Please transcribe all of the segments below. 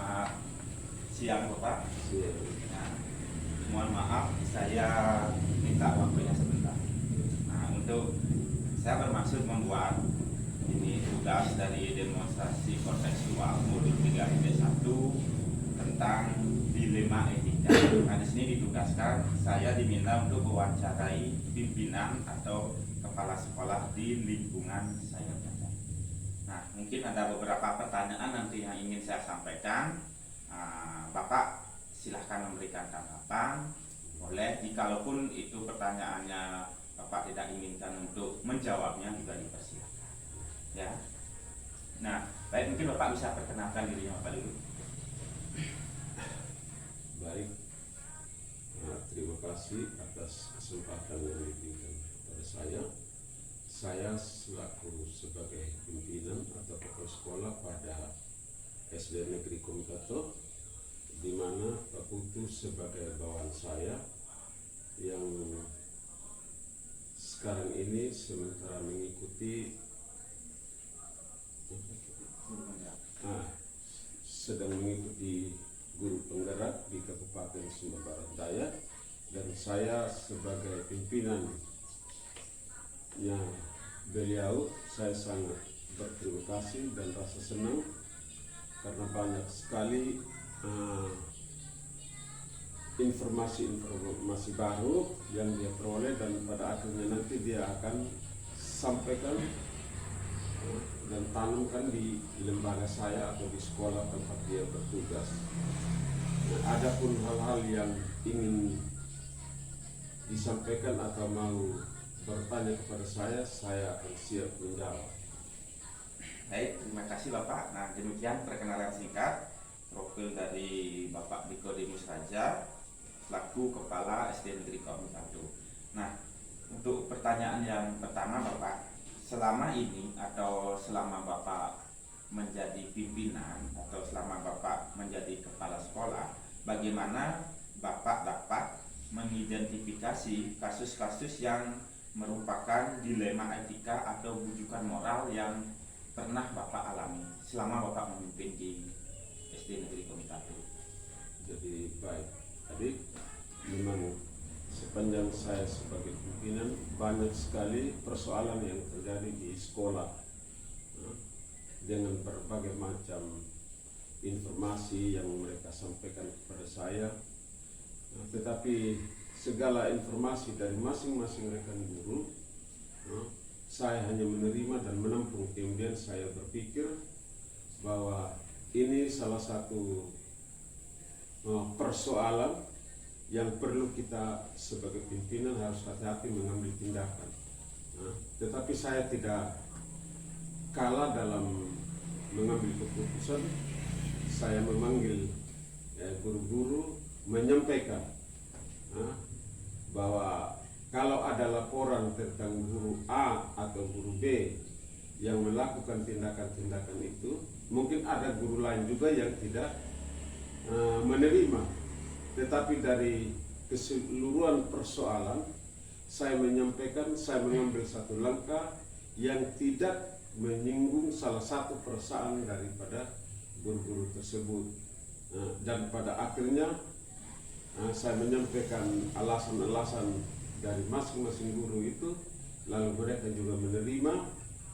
Selamat siang Bapak. Siang. Nah, mohon maaf saya minta waktunya sebentar. Nah, untuk saya bermaksud membuat ini tugas dari demonstrasi kontekstual modul 3 IP1 tentang dilema etika. Nah, di sini ditugaskan saya diminta untuk mewawancarai pimpinan atau kepala sekolah di lingkungan saya. Nah, mungkin ada beberapa pertanyaan nanti yang ingin saya sampaikan. Bapak silahkan memberikan tanggapan. Boleh, jikalaupun itu pertanyaannya Bapak tidak inginkan untuk menjawabnya juga dipersilakan. Ya. Nah, baik, mungkin Bapak bisa perkenalkan dirinya Bapak dulu. Baik, terima kasih atas kesempatan yang diberikan kepada saya. Saya selaku sebagai pimpinan atau kepala sekolah pada SD Negeri Komitato, di mana Pak Putu sebagai bawahan saya yang sekarang ini sementara mengikuti sedang mengikuti guru penggerak di Kabupaten Sumba Barat Daya, dan saya sebagai pimpinannya beliau, saya sangat berterima kasih dan rasa senang karena banyak sekali informasi baru yang dia peroleh, dan pada akhirnya nanti dia akan sampaikan dan tanamkan di lembaga saya atau di sekolah tempat dia bertugas. Nah, adapun hal-hal yang ingin disampaikan atau mau bertanya kepada saya akan siap menjawab. Baik, terima kasih Bapak. Nah, demikian perkenalan singkat profil dari Bapak Nikodemus Raja selaku Kepala SD Negeri Komitato. Nah, untuk pertanyaan yang pertama Bapak, selama ini atau selama Bapak menjadi pimpinan atau selama Bapak menjadi kepala sekolah, bagaimana Bapak dapat mengidentifikasi kasus-kasus yang merupakan dilema etika atau bujukan moral yang pernah Bapak alami selama Bapak memimpin di SD Negeri Komitato? Jadi baik, adik, memang sepanjang saya sebagai pimpinan banyak sekali persoalan yang terjadi di sekolah dengan berbagai macam informasi yang mereka sampaikan kepada saya, tetapi segala informasi dari masing-masing rekan guru saya hanya menerima dan menampung. Kemudian saya berpikir bahwa ini salah satu persoalan yang perlu kita sebagai pimpinan harus hati-hati mengambil tindakan. Tetapi saya tidak kalah dalam mengambil keputusan. Saya memanggil guru-guru, menyampaikan bahwa kalau ada laporan tentang guru A atau guru B yang melakukan tindakan-tindakan itu, mungkin ada guru lain juga yang tidak menerima. Tetapi dari keseluruhan persoalan, saya menyampaikan, saya mengambil satu langkah yang tidak menyinggung salah satu perasaan daripada guru-guru tersebut. Dan pada akhirnya saya menyampaikan alasan-alasan dari masing-masing guru itu, lalu mereka juga menerima,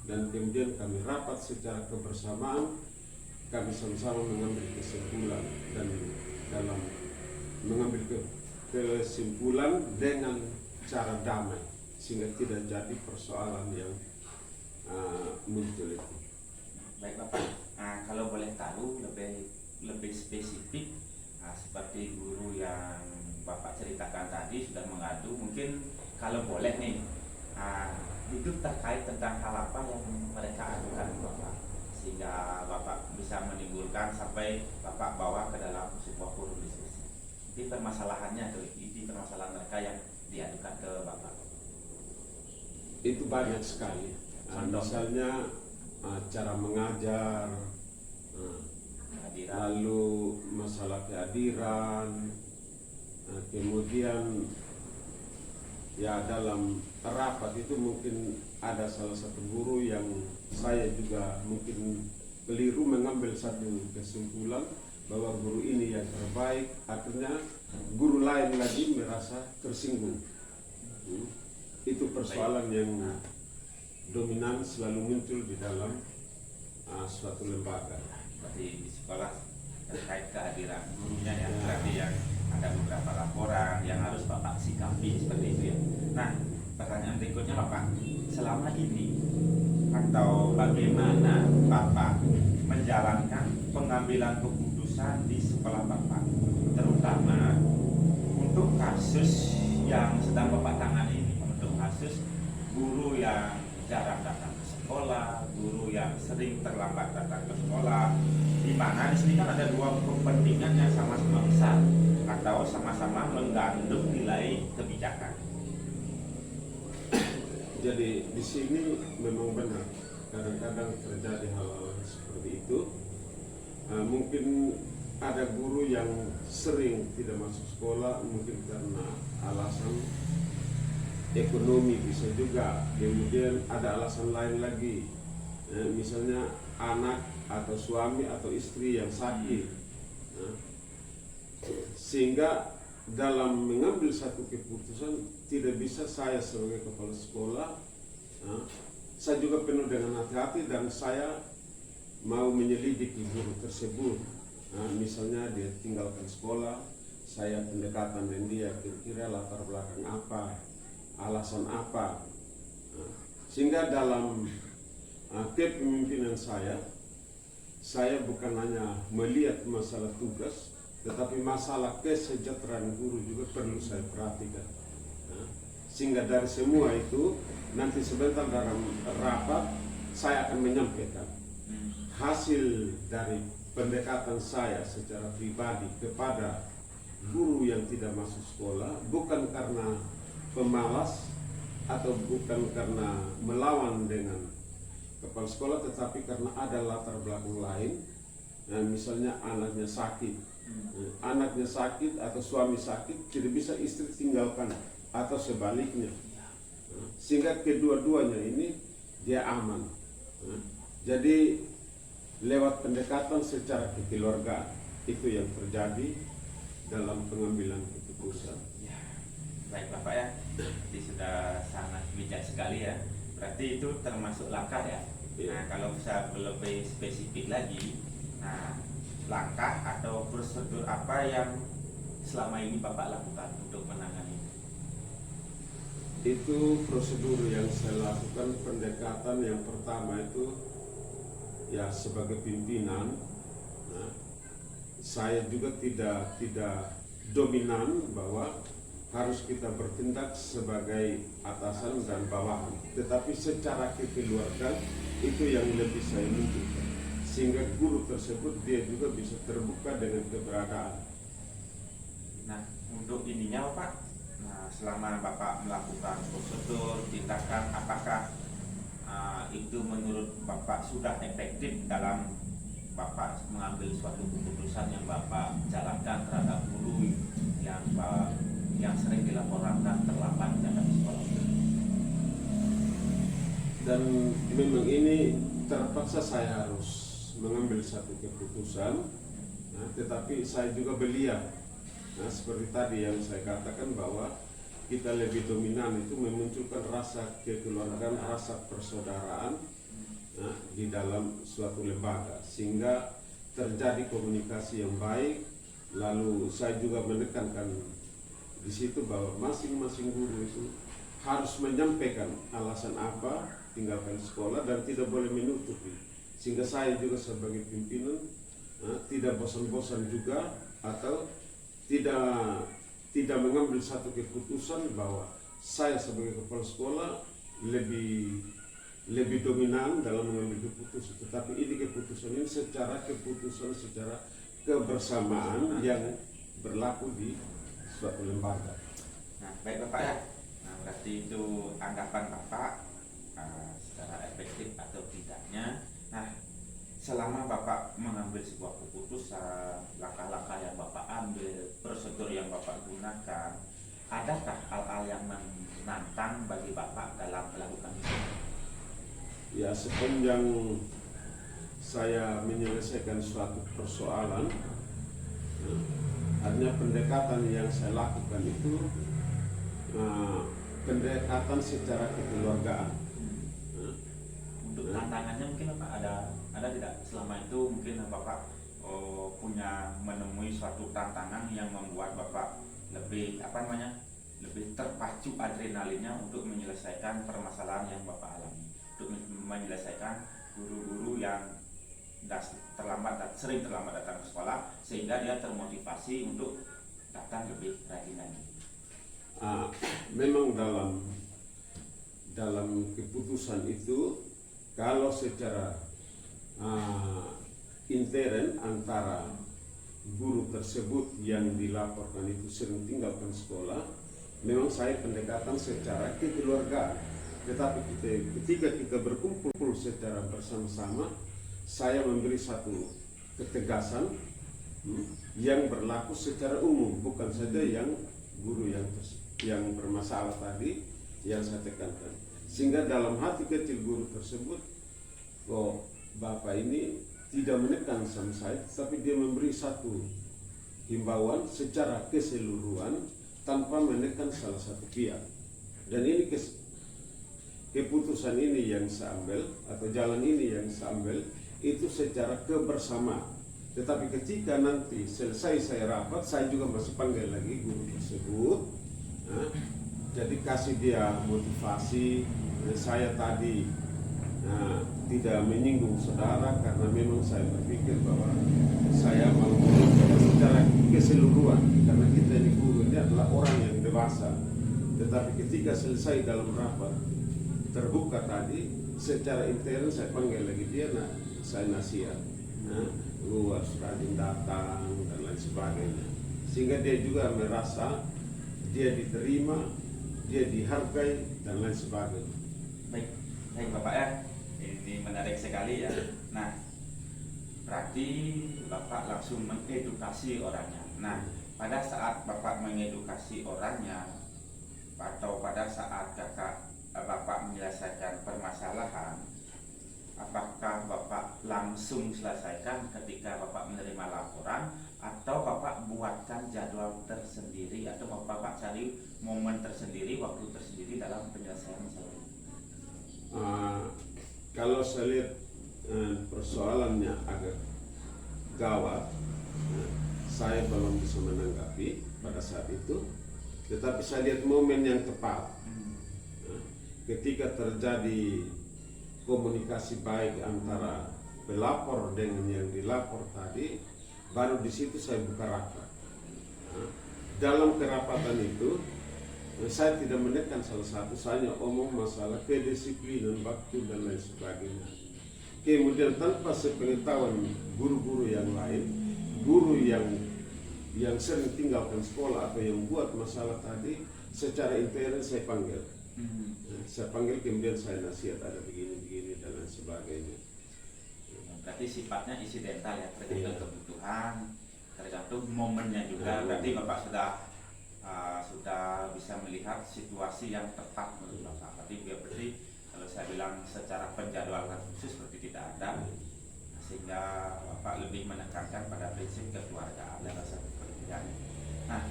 dan kemudian kami rapat secara kebersamaan, kami sama-sama mengambil kesimpulan, dan dalam mengambil kesimpulan dengan cara damai sehingga tidak jadi persoalan yang muncul itu. Baik Bapak, kalau boleh tahu lebih spesifik, seperti guru yang Bapak ceritakan tadi sudah mengadu, mungkin kalau boleh nih, itu terkait tentang hal apa yang mereka adukan Bapak, sehingga Bapak bisa menimbulkan sampai Bapak bawa ke dalam sebuah forum diskusi. Jadi permasalahannya tuh, inti permasalahan mereka yang diadukan ke Bapak. Itu banyak sekali. Misalnya cara mengajar, lalu masalah kehadiran, kemudian ya dalam rapat itu mungkin ada salah satu guru yang saya juga mungkin keliru mengambil satu kesimpulan, bahwa guru ini yang terbaik, akhirnya guru lain lagi merasa tersinggung. Itu persoalan yang dominan selalu muncul di dalam suatu lembaga. Berarti di sekolah terkait kehadiran gurunya ya, berarti yang ada beberapa laporan yang harus Bapak sikapi seperti itu ya. Nah, pertanyaan berikutnya Bapak, selama ini atau bagaimana Bapak menjalankan pengambilan keputusan di sekolah Bapak, terutama untuk kasus yang sedang Bapak tangani ini, untuk kasus guru yang jarang datang ke sekolah, guru yang sering terlambat datang ke sekolah, di mana di sini kan ada dua kepentingan yang sama-sama besar atau sama-sama menggandeng nilai kebijakan. Jadi di sini memang benar, kadang-kadang terjadi hal-hal seperti itu. Mungkin ada guru yang sering tidak masuk sekolah, mungkin karena alasan ekonomi bisa juga. Kemudian ada alasan lain lagi, misalnya anak atau suami atau istri yang sakit. Sehingga dalam mengambil satu keputusan tidak bisa saya sebagai kepala sekolah, saya juga penuh dengan hati-hati dan saya mau menyelidiki guru tersebut. Misalnya dia tinggalkan sekolah, saya pendekatan dengan dia, kira-kira latar belakang apa, alasan apa. Sehingga dalam kepemimpinan saya bukan hanya melihat masalah tugas, tetapi masalah kesejahteraan guru juga perlu saya perhatikan. Sehingga dari semua itu, nanti sebentar dalam rapat saya akan menyampaikan hasil dari pendekatan saya secara pribadi kepada guru yang tidak masuk sekolah, bukan karena pemalas atau bukan karena melawan dengan kepala sekolah, tetapi karena ada latar belakang lain. Misalnya anaknya sakit atau suami sakit, tidak bisa istri tinggalkan atau sebaliknya, sehingga kedua-duanya ini dia aman. Jadi lewat pendekatan secara kekeluargaan itu yang terjadi dalam pengambilan keputusan. Ya, baik Bapak ya, jadi sudah sangat bijak sekali ya. Berarti itu termasuk langkah ya. Nah, kalau bisa lebih spesifik lagi, nah langkah atau prosedur apa yang selama ini Bapak lakukan untuk menangani? Itu prosedur yang saya lakukan. Pendekatan yang pertama itu ya sebagai pimpinan, saya juga tidak dominan bahwa harus kita bertindak sebagai atasan dan bawahan, tetapi secara kekeluargaan itu yang lebih saya nunjukkan, sehingga guru tersebut dia juga bisa terbuka dengan keberadaan. Nah, untuk ininya Bapak, nah selama Bapak melakukan prosedur tindakan, apakah itu menurut Bapak sudah efektif dalam Bapak mengambil suatu keputusan yang Bapak jalankan terhadap guru yang sering dilaporkan terlambat datang ke sekolah? Dan memang ini terpaksa saya harus mengambil satu keputusan, tetapi saya juga belia. Seperti tadi yang saya katakan bahwa kita lebih dominan itu memunculkan rasa kekeluargaan, rasa persaudaraan di dalam suatu lembaga, sehingga terjadi komunikasi yang baik. Lalu saya juga menekankan di situ bahwa masing-masing guru itu harus menyampaikan alasan apa tinggalkan sekolah dan tidak boleh menutupi, sehingga saya juga sebagai pimpinan tidak bosan-bosan juga atau tidak mengambil satu keputusan bahwa saya sebagai kepala sekolah lebih dominan dalam mengambil keputusan, tetapi ini keputusan ini secara kebersamaan yang berlaku di suatu lembaga. Nah, baik Bapak ya. Nah, berarti itu anggapan Bapak secara efektif atau tidaknya. Nah, selama Bapak mengambil sebuah keputusan, langkah-langkah yang Bapak ambil, prosedur yang Bapak gunakan, adakah hal-hal yang menantang bagi Bapak dalam melakukan itu? Ya, sepanjang saya menyelesaikan suatu persoalan, dasarnya pendekatan yang saya lakukan itu pendekatan secara kekeluargaan. Untuk tantangannya mungkin apa ada tidak selama itu mungkin Bapak punya menemui suatu tantangan yang membuat Bapak lebih lebih terpacu adrenalinnya untuk menyelesaikan permasalahan yang Bapak alami, untuk menyelesaikan guru-guru yang sering terlambat datang ke sekolah sehingga dia termotivasi untuk datang lebih rajin lagi. Memang dalam keputusan itu kalau secara intern antara guru tersebut yang dilaporkan itu sering tinggalkan sekolah, memang saya pendekatan secara kekeluargaan. Tetapi ketika kita berkumpul secara bersama-sama, saya memberi satu ketegasan yang berlaku secara umum, bukan saja yang guru yang bermasalah tadi yang saya tekankan. Sehingga dalam hati kecil guru tersebut, kok Bapak ini tidak menekan sama saya, tapi dia memberi satu himbauan secara keseluruhan tanpa menekan salah satu pihak. Dan ini keputusan ini yang saya ambil atau jalan ini yang saya ambil itu secara kebersamaan. Tetapi ketika nanti selesai saya rapat, saya juga masih panggil lagi guru tersebut. Jadi kasih dia motivasi. Saya tadi tidak menyinggung saudara karena memang saya berpikir bahwa saya mau secara keseluruhan, karena kita ini guru ini adalah orang yang dewasa. Tetapi ketika selesai dalam rapat terbuka tadi, secara intern saya panggil lagi dia, saya nasihat, lu harus rajin datang dan lain sebagainya, sehingga dia juga merasa dia diterima, dia dihargai dan lain sebagainya. Baik Bapak ya, ini menarik sekali ya. Nah, berarti Bapak langsung mengedukasi orangnya. Nah, pada saat Bapak mengedukasi orangnya atau pada saat Bapak menyelesaikan permasalahan, apakah Bapak langsung selesaikan ketika Bapak menerima laporan, atau Bapak buatkan jadwal tersendiri, atau Bapak cari momen tersendiri, waktu tersendiri dalam penyelesaian masalah? Kalau saya lihat persoalannya agak gawat, saya belum bisa menanggapi pada saat itu. Tetapi saya lihat momen yang tepat, ketika terjadi komunikasi baik antara pelapor dengan yang dilapor tadi, baru di situ saya buka rapat. Dalam kerapatan itu saya tidak menekan salah satu, saya omong masalah kedisiplinan waktu dan lain sebagainya. Kemudian tanpa sepengetahuan guru-guru yang lain, guru yang sering tinggalkan sekolah atau yang buat masalah tadi, secara intern saya panggil. Saya panggil, kemudian saya nasihat, ada begini-begini dan lain sebagainya. Berarti sifatnya insidental ya, tergantung kebutuhan, tergantung momennya juga. Berarti Bapak sudah bisa melihat situasi yang tepat menurut Bapak. Berarti kalau saya bilang secara penjadwalan khusus seperti tidak ada, sehingga Bapak lebih menekankan pada prinsip kekeluargaan dan rasa kepedulian. Nah,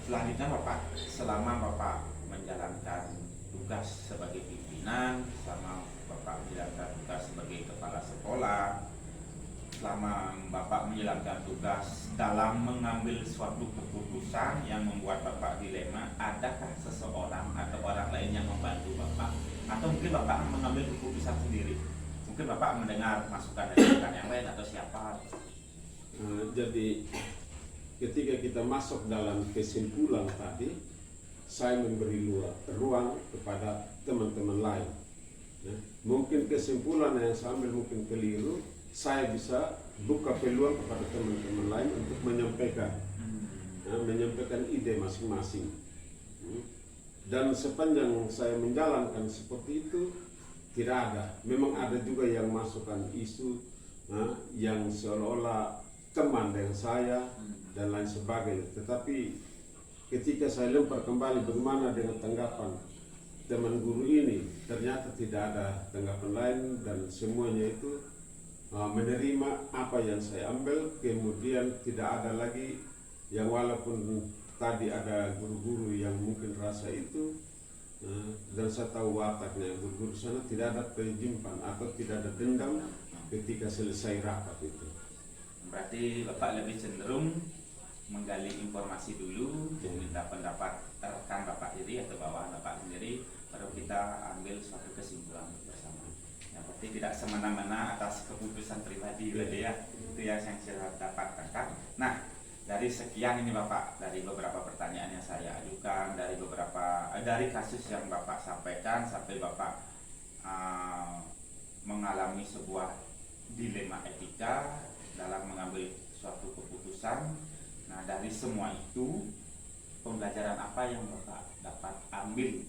selanjutnya Bapak, selama Bapak menjalankan tugas sebagai pimpinan, selama Bapak menjalankan tugas sebagai kepala sekolah, selama Bapak menjalankan tugas dalam mengambil suatu keputusan yang membuat Bapak dilema, adakah seseorang atau orang lain yang membantu Bapak? Atau mungkin Bapak mengambil keputusan sendiri? Mungkin Bapak mendengar masukan dari rekan yang lain atau siapa? Jadi ketika kita masuk dalam kesimpulan tadi, saya memberi ruang kepada teman-teman lain. Mungkin kesimpulan yang saya ambil mungkin keliru, saya bisa buka peluang kepada teman-teman lain untuk menyampaikan ide masing-masing. Dan sepanjang saya menjalankan seperti itu, tidak ada. Memang ada juga yang masukkan isu yang seolah-olah teman dengan saya dan lain sebagainya. Tetapi ketika saya lempar kembali bagaimana dengan tanggapan teman guru ini, ternyata tidak ada tanggapan lain dan semuanya itu menerima apa yang saya ambil. Kemudian tidak ada lagi yang walaupun tadi ada guru-guru yang mungkin rasa itu, dan saya tahu wataknya guru-guru sana tidak ada penyimpan atau tidak ada dendam ketika selesai rapat itu. Berarti Bapak lebih cenderung menggali informasi dulu, meminta pendapat rekan Bapak sendiri atau bawahan Bapak sendiri, baru kita ambil suatu kesimpulan bersama. Yang penting tidak semena-mena atas keputusan pribadi, ya. Itu yang saya dapat tangkap. Nah, dari sekian ini Bapak, dari beberapa pertanyaan yang saya ajukan, dari kasus yang Bapak sampaikan sampai Bapak mengalami sebuah dilema etika dalam mengambil suatu keputusan. Nah, dari semua itu pembelajaran apa yang Bapak dapat ambil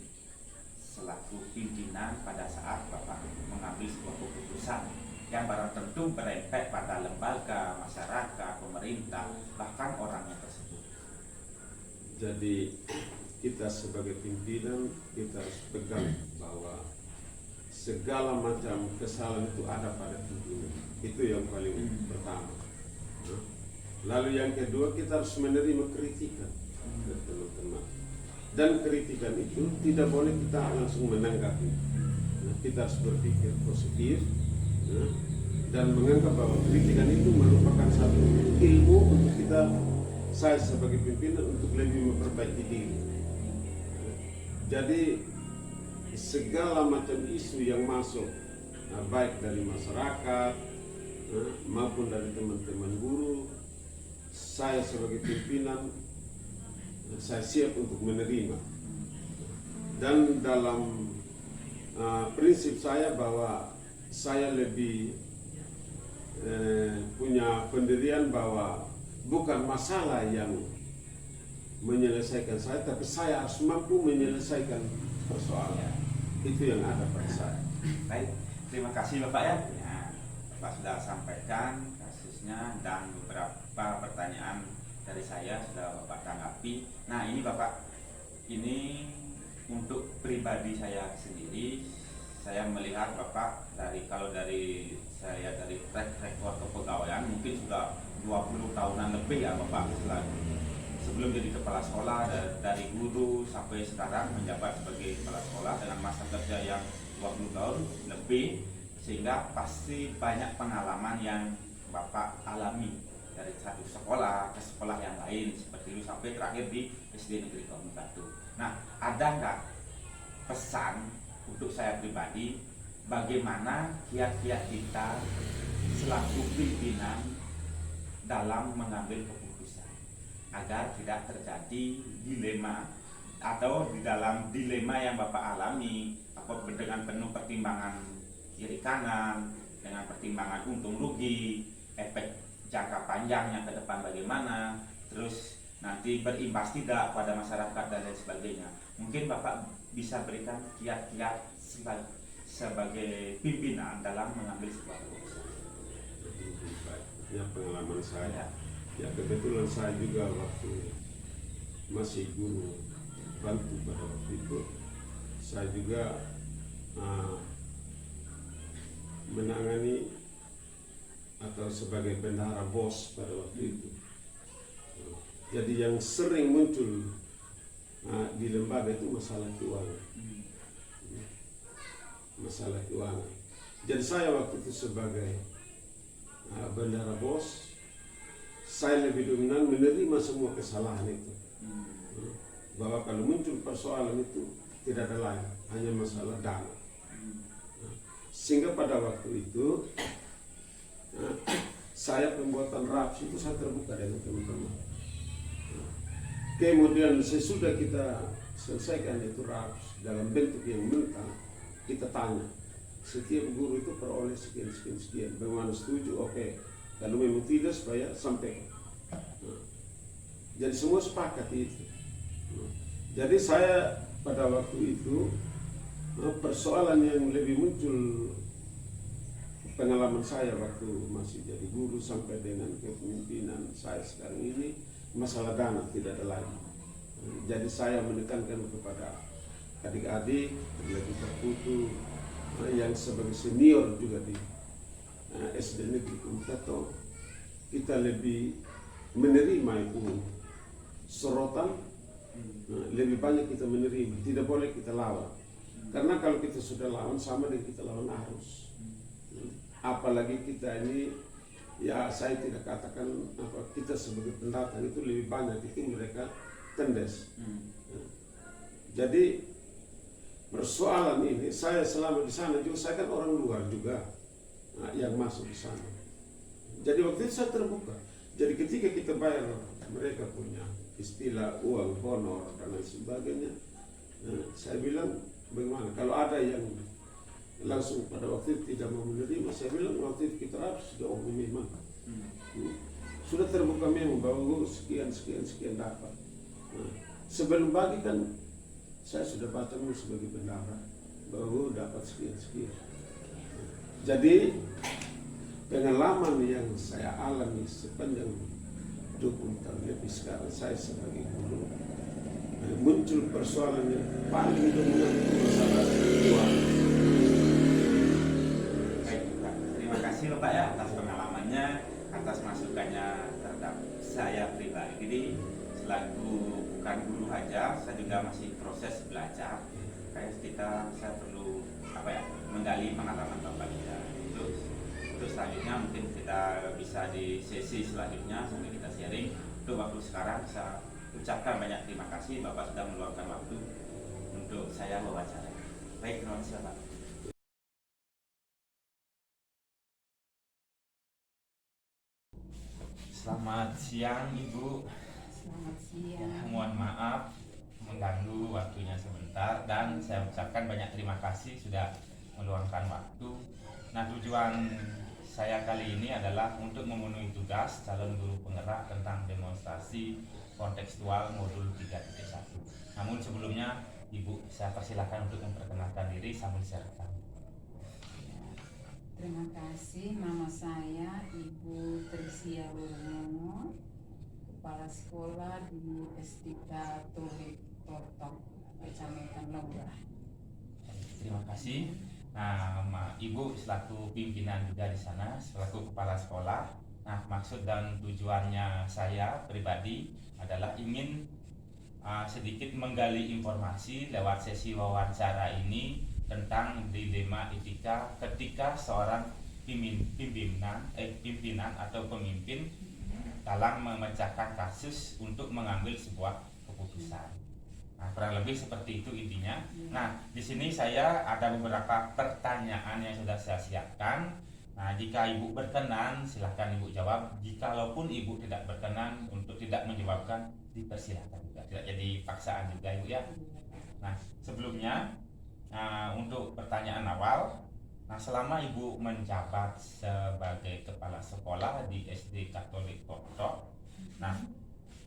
selaku pimpinan pada saat Bapak mengambil sebuah keputusan yang barang tentu berefek pada lembaga, masyarakat, pemerintah, bahkan orangnya tersebut. Jadi kita sebagai pimpinan kita harus pegang bahwa segala macam kesalahan itu ada pada pimpinan. Itu yang paling pertama. Lalu yang kedua, kita harus menerima kritikan dari teman-teman. Dan kritikan itu tidak boleh kita langsung menanggapi. Kita harus berpikir positif, dan menganggap bahwa kritikan itu merupakan satu ilmu untuk saya sebagai pimpinan untuk lebih memperbaiki diri. Jadi segala macam isu yang masuk, baik dari masyarakat maupun dari teman-teman guru, saya sebagai pimpinan saya siap untuk menerima. Dan dalam prinsip saya bahwa saya lebih punya pendirian bahwa bukan masalah yang menyelesaikan saya, tapi saya harus mampu menyelesaikan persoalan. Itu yang ada pada saya. Baik, terima kasih Bapak ya. Bapak sudah sampaikan kasusnya dan beberapa pertanyaan dari saya sudah Bapak tanggapi. Nah, ini Bapak, ini untuk pribadi saya sendiri, saya melihat Bapak dari track record kepegawaian mungkin sudah 20 tahunan lebih ya Bapak, sebelum jadi kepala sekolah, dari guru sampai sekarang menjabat sebagai kepala sekolah dengan masa kerja yang 20 tahun lebih, sehingga pasti banyak pengalaman yang Bapak alami dari satu sekolah ke sekolah yang lain seperti itu sampai terakhir di SD Negeri Kaum Batu. Nah, ada nggak pesan untuk saya pribadi bagaimana kiat-kiat kita selaku pimpinan dalam mengambil keputusan agar tidak terjadi dilema atau di dalam dilema yang Bapak alami dengan penuh pertimbangan kiri kanan, dengan pertimbangan untung rugi, efek jangka panjangnya ke depan bagaimana, terus nanti berimbas tidak pada masyarakat dan lain sebagainya. Mungkin Bapak bisa berikan kiat-kiat sebagai pimpinan dalam mengambil sebuah keputusan. Ya, pengalaman saya. Ya, kebetulan saya juga waktu masih guru Bantu pada waktu itu, saya juga menangani atau sebagai bendahara BOS pada waktu itu. Jadi yang sering muncul di lembaga itu masalah keuangan. Masalah keuangan. Jadi saya waktu itu sebagai bendahara BOS, saya lebih dominan menerima semua kesalahan itu. Bahwa kalau muncul persoalan itu tidak ada lain, hanya masalah dana. Sehingga pada waktu itu saya pembuatan RAPS itu saya terbuka dengan teman-teman. Kemudian sesudah kita selesaikan itu RAPS dalam bentuk yang mentah, kita tanya setiap guru itu peroleh sekian. Bagaimana setuju? Oke. Kalau memang tidak, supaya sampaikan. Jadi semua sepakat itu. Jadi saya pada waktu itu persoalan yang lebih muncul pengalaman saya waktu masih jadi guru sampai dengan kepemimpinan saya sekarang ini, masalah dana tidak ada lagi. Jadi saya menekankan kepada adik-adik lebih terputu yang sebagai senior juga di SD Negeri Kaum Batu, kita lebih menerima itu sorotan, lebih banyak kita menerima, tidak boleh kita lawan. Karena kalau kita sudah lawan sama dengan kita lawan arus. Apalagi kita ini, ya saya tidak katakan apa, kita sebagai pendatang itu lebih banyak itu mereka tendes. Jadi persoalan ini saya selama di sana juga, saya kan orang luar juga yang masuk di sana. Jadi waktu itu saya terbuka. Jadi ketika kita bayar mereka punya istilah uang honor dan lain sebagainya, saya bilang bagaimana kalau ada yang langsung pada waktu itu tidak mau menerima, saya bilang waktu itu kita harus sudah memang sudah terbuka memang bahwa guru sekian dapat. Sebelum bagi kan saya sudah baca sebagai bendara bahwa guru dapat sekian. Jadi pengalaman yang saya alami sepanjang 20 tahun lebih sekarang saya sebagai guru, muncul persoalan yang paling dominan itu masalah uang. Baik, Pak. Terima kasih Pak ya atas pengalamannya, atas masukannya terhadap saya pribadi. Jadi selaku bukan guru aja, saya juga masih proses belajar. Saya perlu menggali pengalaman Bapak kita. Untuk selanjutnya mungkin kita bisa di sesi selanjutnya sambil kita sharing. Untuk waktu sekarang saya ucapkan banyak terima kasih Bapak sudah meluangkan waktu untuk saya wawancara. Baik, terima kasih Pak. Selamat siang Ibu. Selamat siang. Mohon maaf mengganggu waktunya sebentar dan saya ucapkan banyak terima kasih sudah meluangkan waktu. Nah, tujuan saya kali ini adalah untuk memenuhi tugas calon guru penggerak tentang demonstrasi kontekstual modul 3.1. Namun sebelumnya Ibu saya persilakan untuk memperkenalkan diri sambil saya rekam. Terima kasih. Nama saya Ibu Trisia Lurungono, Kepala Sekolah di SDK Tolik Totok, Kecamatan Lembah. Terima kasih. Nah, Ibu selaku pimpinan juga di sana, selaku kepala sekolah. Nah, maksud dan tujuannya saya pribadi adalah ingin sedikit menggali informasi lewat sesi wawancara ini tentang dilema etika ketika seorang pimpinan atau pemimpin dalam memecahkan kasus untuk mengambil sebuah keputusan. Nah, kurang lebih seperti itu intinya. Nah, di sini saya ada beberapa pertanyaan yang sudah saya siapkan. Nah, jika Ibu berkenan, silahkan Ibu jawab. Jikalaupun Ibu tidak berkenan untuk tidak menjawabkan, dipersilakan juga. Tidak jadi paksaan juga Ibu ya. Nah, sebelumnya untuk pertanyaan awal, nah selama Ibu menjabat sebagai kepala sekolah di SD Katolik Totok, nah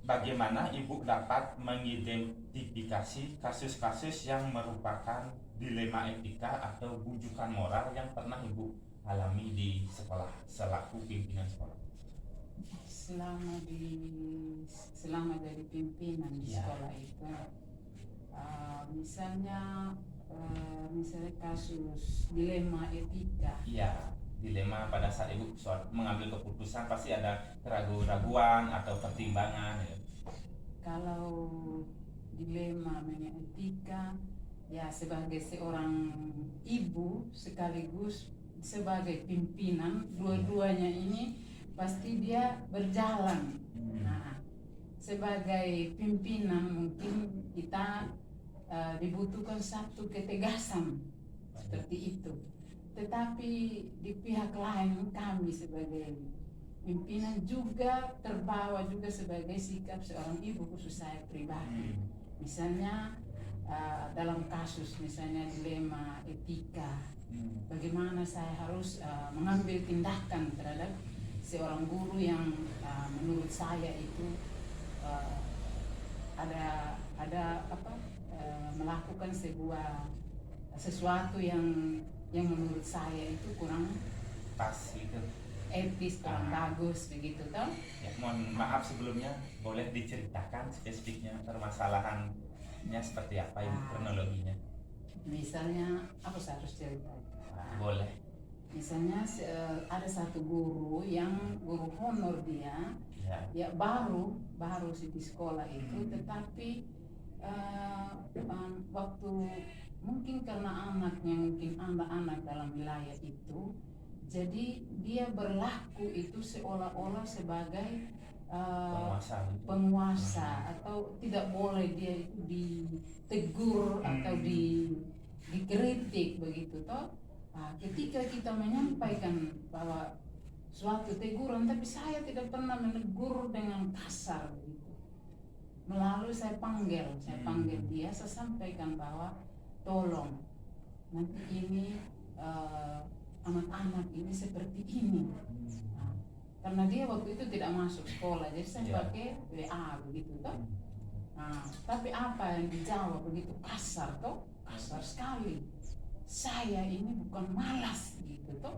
bagaimana Ibu dapat mengidentifikasi kasus-kasus yang merupakan dilema etika atau bujukan moral yang pernah Ibu alami di sekolah selaku pimpinan sekolah? Selama dari pimpinan di sekolah itu, misalnya kasus dilema etika. Iya, dilema pada saat Ibu mengambil keputusan pasti ada keraguan-raguan atau pertimbangan ya. Kalau dilema mengenai etika, ya sebagai seorang ibu sekaligus sebagai pimpinan, dua-duanya ini pasti dia berjalan. Nah, sebagai pimpinan mungkin kita dibutuhkan satu ketegasan seperti itu. Tetapi di pihak lain kami sebagai pimpinan juga terbawa juga sebagai sikap seorang ibu, khusus saya pribadi. Misalnya dalam kasus misalnya dilema etika, bagaimana saya harus mengambil tindakan terhadap seorang guru yang menurut saya itu melakukan sesuatu yang menurut saya itu kurang Pas itu etis, kurang bagus begitu toh. ya, mohon maaf sebelumnya, boleh diceritakan spesifiknya permasalahannya seperti apa Ibu, kronologinya? Misalnya aku harus cerita. Boleh. Misalnya ada satu guru yang guru honor dia, Ya baru sih di sekolah itu, tetapi waktu mungkin karena mungkin anak-anak dalam wilayah itu, jadi dia berlaku itu seolah-olah sebagai penguasa atau tidak boleh dia itu ditegur atau dikritik begitu toh. Ketika kita menyampaikan bahwa suatu teguran, tapi saya tidak pernah menegur dengan kasar begitu. Melalui saya panggil dia, saya sampaikan bahwa tolong nanti ini anak-anak ini seperti ini. Karena dia waktu itu tidak masuk sekolah, jadi saya pakai WA begitu toh. Tapi apa yang dijawab begitu kasar toh, kasar sekali. Saya ini bukan malas gitu toh.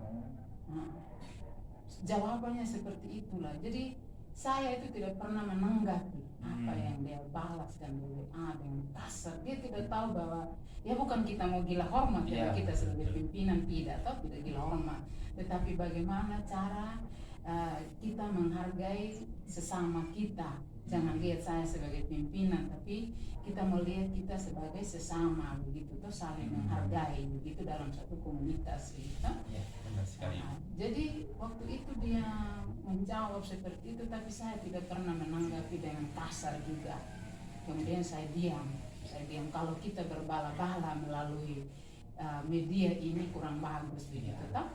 Jawabannya seperti itulah. Jadi saya itu tidak pernah menanggapi apa yang dia balas dan WA dengan kasar. Dia tidak tahu bahwa ya bukan kita mau gila hormat ya kita sebagai pimpinan tidak gila hormat, tetapi bagaimana cara kita menghargai sesama kita. Jangan lihat saya sebagai pimpinan, tapi kita melihat kita sebagai sesama begitu tuh, saling menghargai begitu dalam satu komunitas gitu. Ya, benar sekali. Jadi waktu itu dia menjawab seperti itu, tapi saya tidak pernah menanggapi dengan kasar juga. Kemudian saya diam. Kalau kita berbala-bala melalui media ini kurang bagus begitu toh.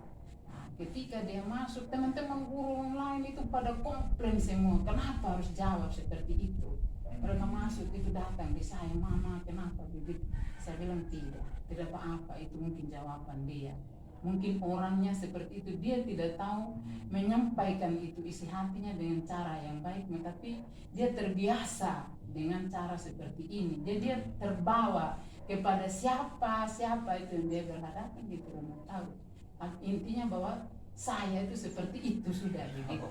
Ketika dia masuk, teman-teman guru yang lain itu pada komplain semua, kenapa harus jawab seperti itu. Mereka masuk itu datang di saya, mama kenapa begitu. Saya bilang tidak apa-apa, itu mungkin jawaban dia. Mungkin orangnya seperti itu, dia tidak tahu menyampaikan itu isi hatinya dengan cara yang baik, tapi dia terbiasa dengan cara seperti ini. Jadi dia terbawa kepada siapa itu yang dia berhadapan gitu, mau tahu. Intinya bahwa saya itu seperti itu sudah begitu.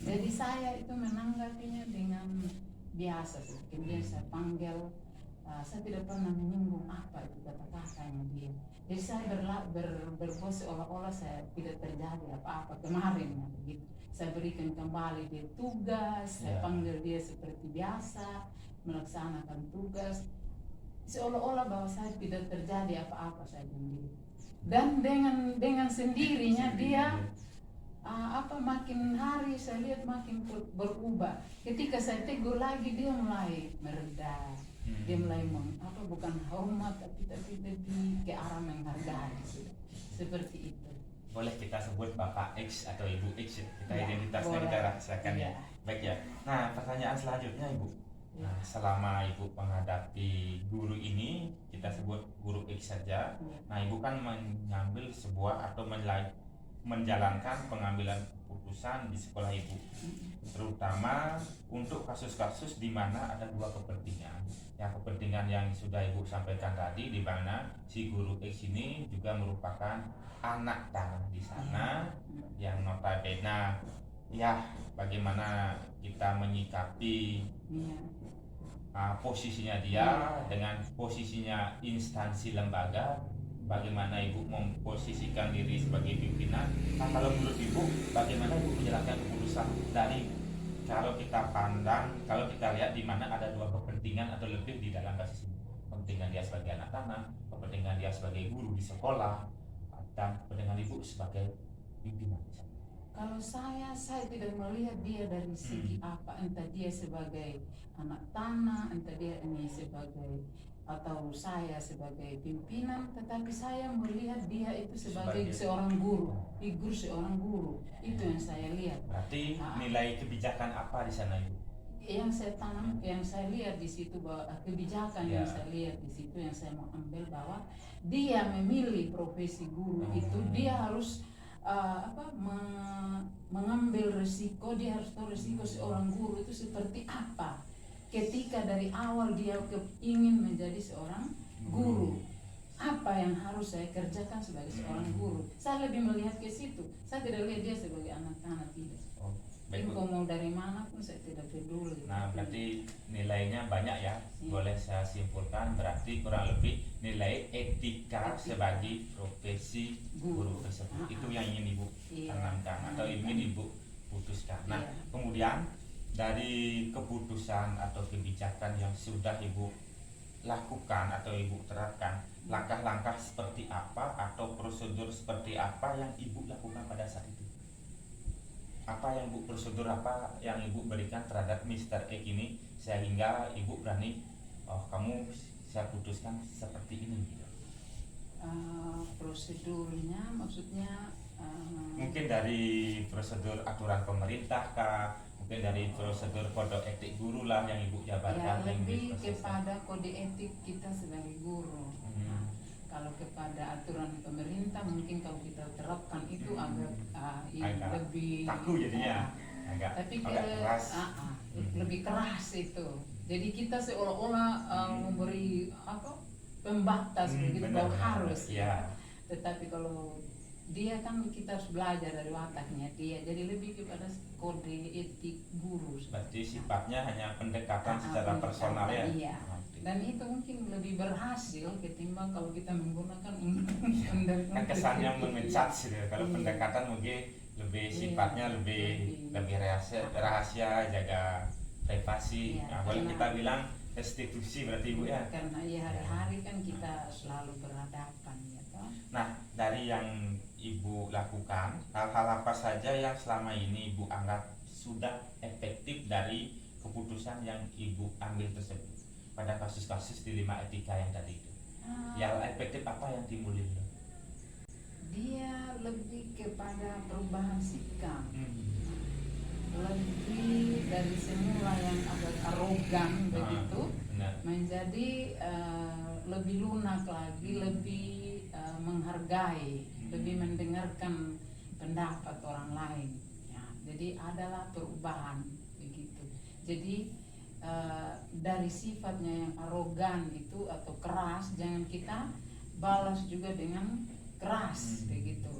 Jadi saya itu menanggapinya dengan biasa. Kemudian saya panggil, saya tidak pernah menyinggung apa itu kata-katanya dia. Jadi saya berpose seolah-olah saya tidak terjadi apa-apa kemarin begitu. Saya berikan kembali dia tugas, saya panggil dia seperti biasa melaksanakan tugas, seolah-olah bahwa saya tidak terjadi apa-apa saya sendiri. Dan dengan sendirinya dia makin hari saya lihat makin berubah. Ketika saya tegur lagi dia mulai mereda. Dia mulai bukan hormat tapi lebih ke arah menghargai. Seperti itu. Boleh kita sebut Bapak X atau Ibu X ya? Kita identitasnya kita rahasiakan ya. Baik ya. Nah, pertanyaan selanjutnya Ibu. Nah, selama Ibu menghadapi guru ini, kita sebut guru X saja. Nah, Ibu kan mengambil sebuah atau menjalankan pengambilan keputusan di sekolah Ibu, terutama untuk kasus-kasus di mana ada dua kepentingan. Yang kepentingan yang sudah Ibu sampaikan tadi, di mana si guru X ini juga merupakan anak tanah di sana yang notabene bagaimana kita menyikapi posisinya dia dengan posisinya instansi lembaga, bagaimana Ibu memposisikan diri sebagai pimpinan. Nah, kalau menurut Ibu, bagaimana Ibu menjalankan keputusan dari kalau kita pandang, kalau kita lihat di mana ada dua kepentingan atau lebih di dalam kasus ini, kepentingan dia sebagai anak tanah, kepentingan dia sebagai guru di sekolah, dan kepentingan Ibu sebagai pimpinan. Kalau saya tidak melihat dia dari segi apa, entah dia sebagai anak tanah, entah dia ini sebagai atau saya sebagai pimpinan, tetapi saya melihat dia itu sebagai seorang guru, figur seorang guru. Itu yang saya lihat. Berarti nilai kebijakan apa di sana Ibu? Yang saya tanam, yang saya lihat di situ bahwa kebijakan yang saya lihat di situ, yang saya mau ambil bahwa dia memilih profesi guru itu, dia harus mengambil risiko. Dia harus tahu risiko seorang guru itu seperti apa. Ketika dari awal dia ingin menjadi seorang guru, apa yang harus saya kerjakan sebagai seorang guru. Saya lebih melihat ke situ. Saya tidak lihat dia sebagai anak-anak, tidak. Info mau dari mana pun saya tidak peduli. Nah, berarti nilainya banyak ya. Boleh saya simpulkan berarti kurang lebih nilai etika sebagai profesi guru tersebut. Itu yang ingin Ibu tanamkan atau ingin Ibu putuskan. Nah, Iya. kemudian dari keputusan atau kebijakan yang sudah Ibu lakukan atau Ibu terapkan, langkah-langkah seperti apa atau prosedur seperti apa yang Ibu lakukan pada saat itu? Apa yang prosedur apa yang Ibu berikan terhadap Mr. X ini sehingga Ibu berani, oh kamu saya putuskan seperti ini gitu. Prosedurnya maksudnya Mungkin dari prosedur aturan pemerintah kah, mungkin dari prosedur kode etik guru lah yang Ibu ya jabarkan yang lebih diproseskan. kepada kode etik kita sebagai guru. Nah, kalau kepada aturan pemerintah mungkin kalau kita terapkan itu agak Agak lebih kaku jadinya, agak tapi agak keras. lebih keras itu. Jadi kita seolah-olah memberi pembatas begitu Benar, kalau harus. ya. Tetapi kalau dia kan kita harus belajar dari wataknya dia, jadi lebih kepada kode etik guru. Berarti sifatnya hanya pendekatan secara Pendekatan, personal ya. iya. Dan itu mungkin lebih berhasil ketimbang kalau kita menggunakan Kan kesannya memecat sih. Kalau Iya. pendekatan mungkin lebih Iya, sifatnya lebih rahasia, jaga privasi. Iya, Nah, boleh karena- kita bilang restitusi berarti Ibu ya. Karena ya hari-hari kan kita selalu berhadapan ya toh. Nah, dari yang Ibu lakukan, hal-hal apa saja yang selama ini Ibu anggap sudah efektif dari keputusan yang Ibu ambil tersebut pada kasus-kasus dilema etika yang tadi itu? Yang efektif apa yang timbul itu? Dia lebih kepada perubahan sikap, lebih dari semula yang agak arogan begitu Benar. menjadi lebih lunak lagi, lebih menghargai, lebih mendengarkan pendapat orang lain. Ya, jadi adalah perubahan begitu. Jadi dari sifatnya yang arogan itu atau keras, jangan kita balas juga dengan keras begitu.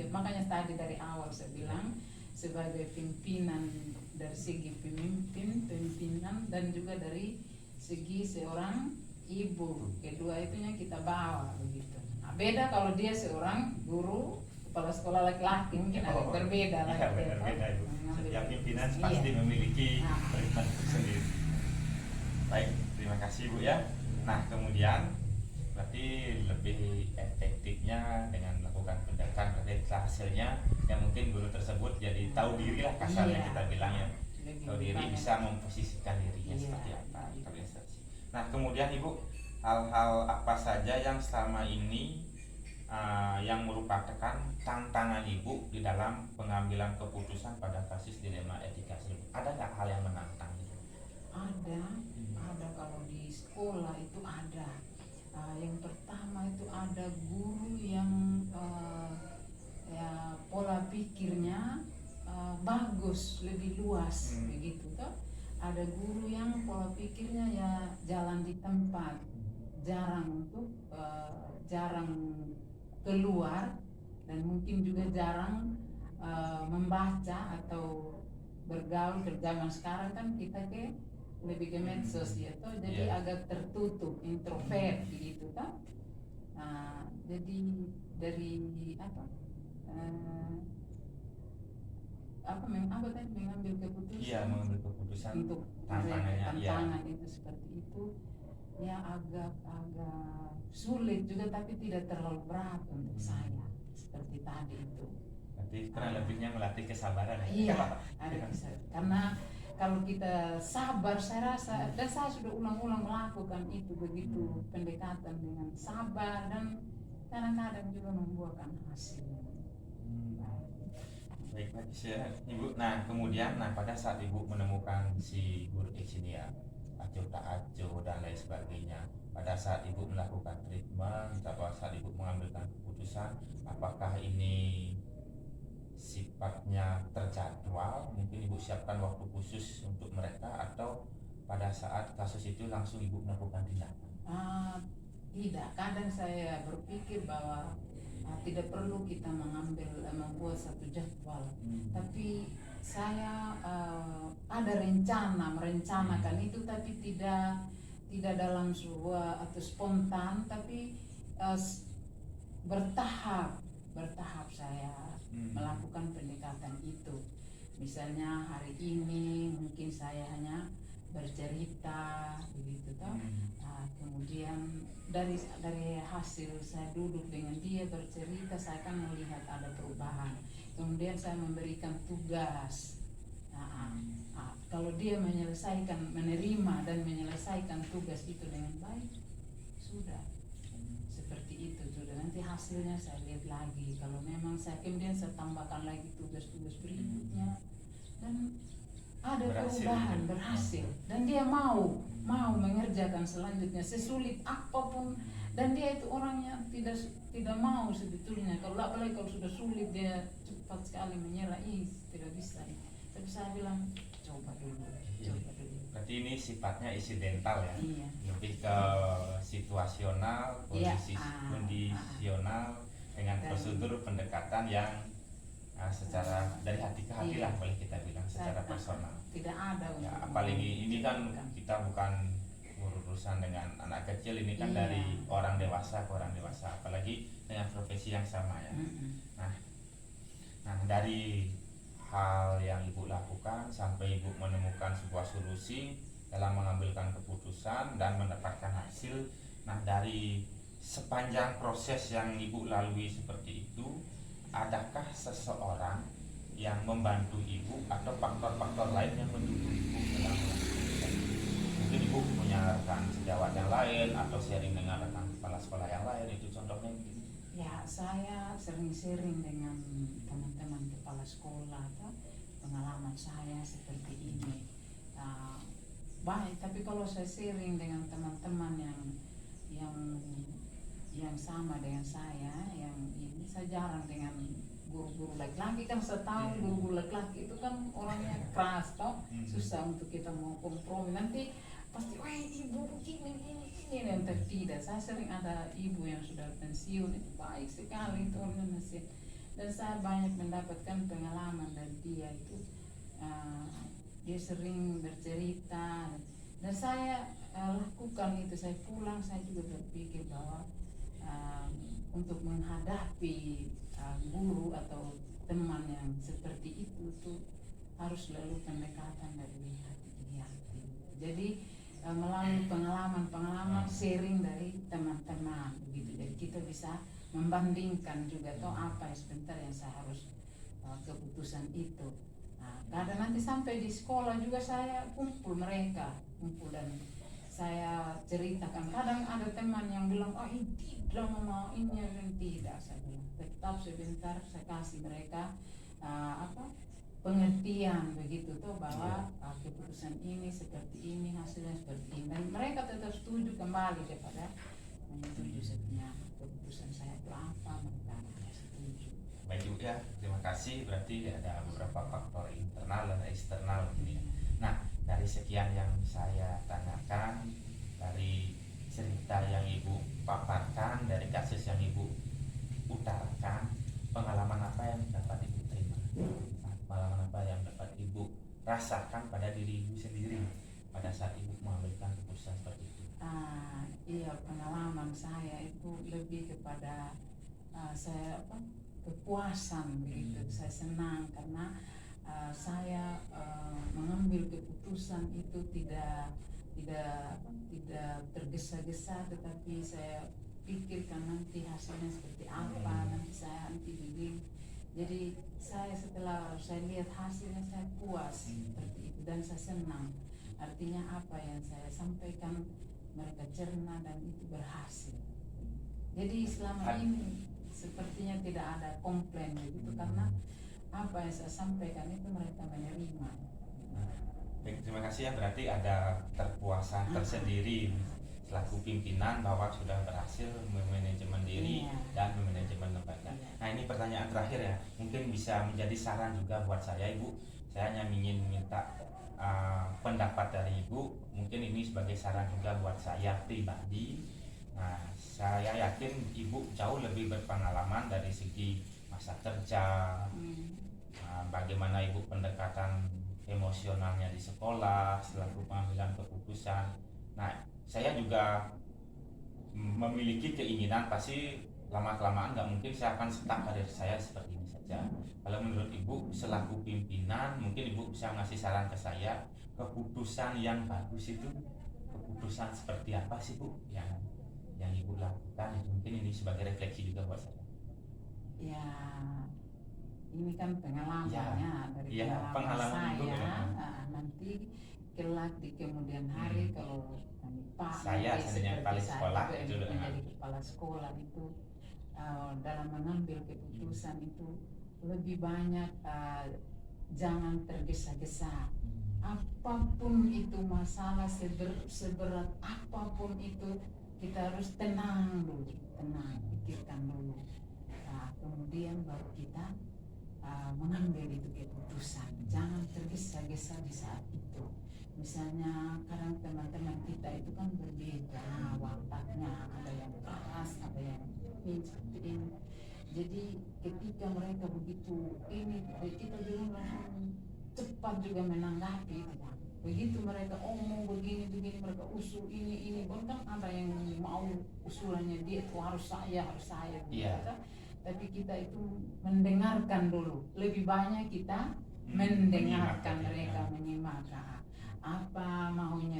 Makanya tadi dari awal saya bilang sebagai pimpinan dari segi pimpinan dan juga dari segi seorang ibu, kedua itunya kita bawa begitu. Nah, beda kalau dia seorang guru kepala sekolah laki-laki mungkin agak berbeda Iya, lagi. benar-beda Ibu. Setiap pimpinan Iya. pasti memiliki Nah. perintah sendiri. Baik, terima kasih Bu ya. Nah, kemudian berarti lebih efektifnya dengan melakukan pendekatan berarti hasilnya yang mungkin guru tersebut jadi tahu diri lah kasarnya Iya. kita bilang ya. Lebih Tahu diri banyak. bisa memposisikan dirinya Iya. seperti apa terrealisasi. Nah, kemudian Ibu, hal-hal apa saja yang selama ini yang merupakan tantangan Ibu di dalam pengambilan keputusan pada kasus dilema etika tersebut? Ada nggak hal yang menantang? Ada kalau di sekolah itu ada. Yang pertama itu ada guru yang ya pola pikirnya bagus, lebih luas begitu toh. Ada guru yang pola pikirnya ya jalan di tempat, jarang keluar dan mungkin juga jarang membaca atau bergaul. Zaman sekarang kan kita lebih ke medsos ya toh, jadi Iya. agak tertutup, introvert begitu toh. Jadi dari mengambil keputusan Iya, mengambil keputusan untuk tantangannya, tantangan itu seperti itu ya agak sulit juga tapi tidak terlalu berat untuk saya seperti tadi itu. Berarti kurang lebihnya melatih kesabaran ya? Iya, ada bisa. Karena kalau kita sabar, saya rasa dan saya sudah ulang-ulang melakukan itu begitu pendekatan dengan sabar dan kadang-kadang juga membuahkan hasil. Baik, bagus ya Ibu. Nah, kemudian pada saat Ibu menemukan si guru X ini ya, acuh tak acuh dan lain sebagainya, pada saat Ibu melakukan treatment, pada saat Ibu mengambilkan keputusan, apakah ini sifatnya terjadwal, mungkin Ibu siapkan waktu khusus untuk mereka, atau pada saat kasus itu langsung Ibu melakukan tindakan? Tidak, kadang saya berpikir bahwa tidak perlu kita membuat satu jadwal, tapi saya ada merencanakan itu, tapi tidak dalam sebuah atau spontan, tapi bertahap saya melakukan pendekatan itu Misalnya hari ini mungkin saya hanya bercerita begitu toh. Kemudian dari hasil saya duduk dengan dia bercerita, saya kan melihat ada perubahan. Kemudian saya memberikan tugas. Kalau dia menerima dan menyelesaikan tugas itu dengan baik, sudah seperti itu sudah. Nanti hasilnya saya lihat lagi. Kalau memang saya kemudian saya tambahkan lagi tugas-tugas berikutnya, dan ada perubahan, berhasil, dan dia mau mengerjakan selanjutnya sesulit apapun. Dan dia itu orangnya tidak mau sebetulnya. Kalau apalagi kalau sudah sulit dia cepat sekali menyerah, tidak bisa. Tapi saya bilang coba dulu. Berarti ini sifatnya insidental ya, Iya. lebih ke situasional, kondisional dengan prosedur pendekatan yang secara dari hati ke hati lah, boleh kita bilang secara personal. Tidak ada. Ya, apalagi ini kan kita bukan urusan dengan anak kecil, ini kan dari orang dewasa ke orang dewasa, apalagi dengan profesi yang sama ya. Nah dari hal yang ibu lakukan sampai ibu menemukan sebuah solusi dalam mengambilkan keputusan dan mendapatkan hasil. Nah dari sepanjang proses yang ibu lalui seperti itu, adakah seseorang yang membantu ibu atau faktor-faktor lain yang mendukung ibu dalam melakukan? Mungkin ibu punya rekan sejawat yang lain atau sharing dengan rekan kepala sekolah yang lain, itu contohnya mungkin. Ya, saya sering-sering dengan teman-teman kepala sekolah atau pengalaman saya seperti ini. Baik, tapi kalau saya sharing dengan teman-teman yang sama dengan saya, yang ini saya jarang dengan guru-guru laki-laki. Kan saya tahu guru-guru laki-laki itu kan orangnya keras toh, susah untuk kita mau kompromi. Nanti pasti, ibu begini dan tidak. Saya sering ada ibu yang sudah pensiun, itu baik sekali itu organisasi, dan saya banyak mendapatkan pengalaman dari dia itu. Dia sering bercerita dan saya lakukan itu. Saya pulang, saya juga berpikir bahwa untuk menghadapi guru atau teman yang seperti itu tuh harus selalu pendekatan dari hati. Jadi melalui pengalaman sharing dari teman-teman begitu. Jadi kita bisa membandingkan juga toh apa yang sebentar yang saya harus keputusan itu. Kadang nanti sampai di sekolah juga saya kumpul dan saya ceritakan. Kadang ada teman yang bilang, ini tidak mau ini yang tidak. Saya bilang tetap sebentar saya kasih mereka pengertian begitu tuh bahwa keputusan ini seperti ini, hasilnya seperti ini, dan mereka tetap setuju kembali daripada menyetujui sebenarnya keputusan saya itu apa, mereka setuju. Baik Ibu ya, terima kasih. Berarti ada beberapa faktor internal dan eksternal ini. Nah, dari sekian yang saya tanyakan, dari cerita yang Ibu paparkan, dari kasus yang Ibu utarakan, pengalaman apa yang dapat Ibu terima? Pengalaman apa yang dapat Ibu rasakan pada diri Ibu sendiri pada saat Ibu mengambilkan keputusan seperti itu? Iya, pengalaman saya itu lebih kepada kepuasan begitu. Saya senang karena saya mengambil keputusan itu tidak tergesa-gesa, tetapi saya pikirkan nanti hasilnya seperti apa, nanti saya begini. Jadi setelah saya lihat hasilnya saya puas seperti itu dan saya senang. Artinya apa yang saya sampaikan mereka cerna dan itu berhasil. Jadi selama ini sepertinya tidak ada komplain begitu, karena apa yang saya sampaikan itu mereka menerima. Baik, terima kasih ya. Berarti ada kepuasan tersendiri selaku pimpinan bahwa sudah berhasil memanajemen diri dan memanajemen lembaga. Nah, ini pertanyaan terakhir ya, mungkin bisa menjadi saran juga buat saya Ibu. Saya hanya ingin minta pendapat dari Ibu. Mungkin ini sebagai saran juga buat saya pribadi. Nah, saya yakin Ibu jauh lebih berpengalaman dari segi masa kerja, bagaimana Ibu pendekatan emosionalnya di sekolah selaku pengambilan keputusan. Nah, saya juga memiliki keinginan pasti lama-kelamaan nggak mungkin saya akan stuck karir saya seperti ini saja. Kalau menurut Ibu selaku pimpinan, mungkin Ibu bisa ngasih saran ke saya, keputusan yang bagus itu keputusan seperti apa sih Bu yang Ibu lakukan? Mungkin ini sebagai refleksi juga buat saya. Ya, ini kan pengalamannya dari pengalaman Ibu saya. memang. Nanti kelak di kemudian hari kalau kami Pak Saya sebenarnya kepala sekolah itu menjadi kepala sekolah itu dalam mengambil keputusan itu lebih banyak jangan tergesa-gesa. Apapun itu masalah seberat apapun itu kita harus tenang dulu, pikirkan dulu. Kemudian baru kita mengambil itu keputusan. Jangan tergesa-gesa di saat itu. Misalnya kadang teman-teman kita itu kan berbeda wataknya, ada yang keras, ada yang ini seperti ini. Jadi ketika mereka begitu ini, kita belum langsung cepat juga menanggapi. Begitu mereka omong begini mereka usul ini, kan ada yang mau usulannya dia itu harus saya gitu. Tapi kita itu mendengarkan dulu. Lebih banyak kita mendengarkan mereka, menyimak apa maunya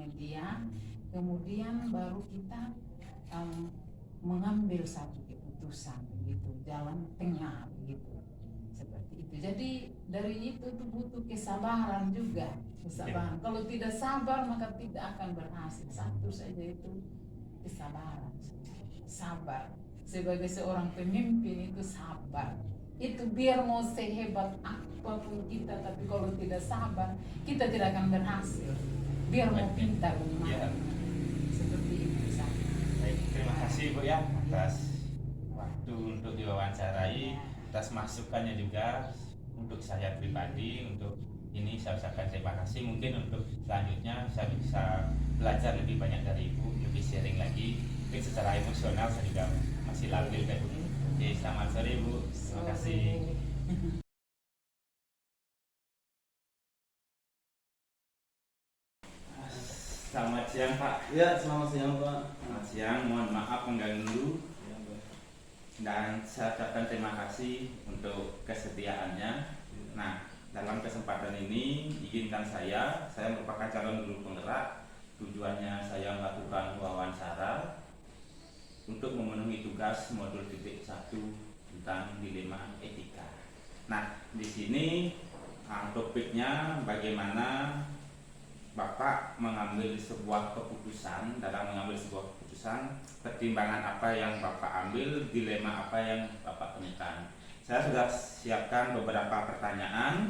dia, kemudian baru kita mengambil satu keputusan begitu, jalan tengah begitu, seperti itu. Jadi dari itu tuh butuh kesabaran juga, kesabaran. Kalau tidak sabar maka tidak akan berhasil. Satu saja itu kesabaran, sabar. Sebagai seorang pemimpin itu sabar. Itu biar mau sehebat apapun kita, tapi kalau tidak sabar kita tidak akan berhasil. Biar mau pintar bagaimana. Seperti itu saja. Baik, terima kasih Bu ya atas waktu untuk diwawancarai, atas masukannya juga untuk saya pribadi. Untuk ini saya ucapkan terima kasih. Mungkin untuk selanjutnya saya bisa belajar lebih banyak dari Ibu, lebih sharing lagi. Mungkin secara emosional saya juga masih labil kayak Bu. Oke, selamat sore Bu. Terima kasih. Selamat siang Pak. Ya, selamat siang Pak. Selamat siang, mohon maaf mengganggu. Dan saya ucapkan terima kasih untuk kesetiaannya. Nah, dalam kesempatan ini izinkan saya merupakan calon guru penggerak. Tujuannya saya melakukan wawancara untuk memenuhi tugas modul titik 1 tentang dilema etika. Nah, di sini topiknya bagaimana Bapak mengambil sebuah keputusan. Dalam mengambil sebuah keputusan, pertimbangan apa yang Bapak ambil, dilema apa yang Bapak temukan. Saya sudah siapkan beberapa pertanyaan.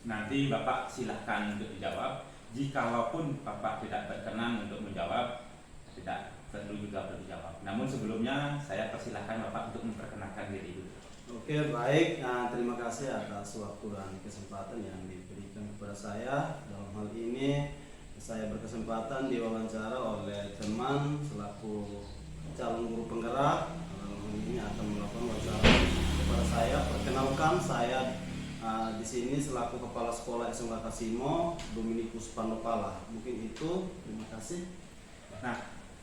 Nanti Bapak silahkan untuk dijawab. Jikalaupun Bapak tidak berkenan untuk menjawab, tidak perlu juga berjawab. Namun sebelumnya saya persilahkan Bapak untuk memperkenalkan diri dulu. Oke, baik. Nah, terima kasih atas waktu dan kesempatan yang diberikan kepada saya. Dalam hal ini saya berkesempatan diwawancara oleh teman selaku calon guru penggerak. Dalam hal ini akan melakukan wawancara kepada saya. Perkenalkan, saya di sini selaku kepala sekolah SMK Kasimo, Dominikus Pandopala. Mungkin itu. Terima kasih. Nah,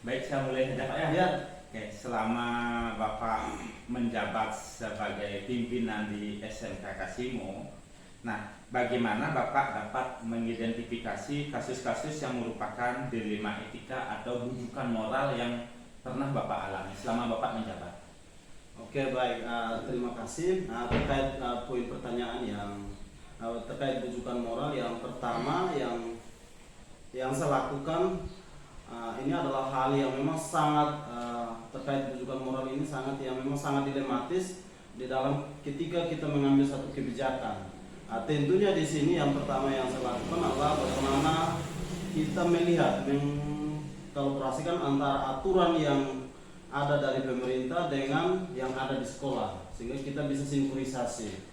baik, saya mulai saja Pak ya. Ya. Oke, selama Bapak menjabat sebagai pimpinan di SMK Kasimo, nah bagaimana Bapak dapat mengidentifikasi kasus-kasus yang merupakan dilema etika atau bujukan moral yang pernah Bapak alami selama Bapak menjabat? Oke, baik. Terima kasih. Terkait poin pertanyaan yang terkait bujukan moral, yang pertama yang saya lakukan, ini adalah hal yang memang sangat terkait bujukan moral ini memang sangat dilematis di dalam ketika kita mengambil satu kebijakan. Tentunya di sini yang pertama yang saya lakukan adalah bagaimana kita melihat mengkolaborasikan antara aturan yang ada dari pemerintah dengan yang ada di sekolah sehingga kita bisa sinkronisasi.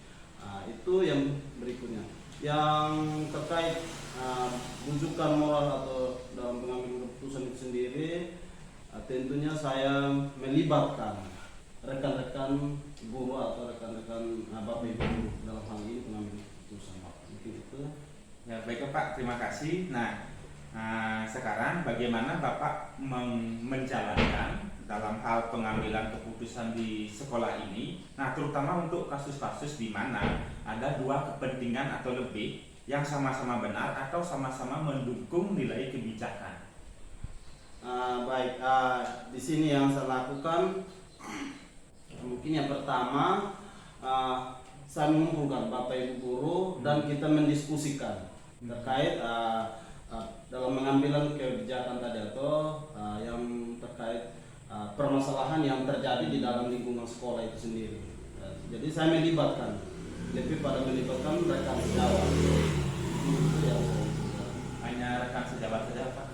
Itu yang berikutnya. Yang terkait bujukan moral atau dalam pengambilan keputusan itu sendiri, tentunya saya melibatkan rekan-rekan guru atau rekan-rekan bapak ibu guru dalam hal ini pengambilan keputusan. Mungkin itu. Ya, baik Pak, terima kasih. Nah, Nah, sekarang bagaimana Bapak menjalankan dalam hal pengambilan keputusan di sekolah ini? Nah, terutama untuk kasus-kasus di mana ada dua kepentingan atau lebih yang sama-sama benar atau sama-sama mendukung nilai kebijakan. Baik, di sini yang saya lakukan mungkin yang pertama saya mengumpulkan Bapak Ibu guru dan kita mendiskusikan terkait dalam mengambil kebijakan tadi atau yang terkait permasalahan yang terjadi di dalam lingkungan sekolah itu sendiri. Jadi saya melibatkan, lebih pada melibatkan rekan sejawat. Itu yang Hanya rekan sejawat saja Pak?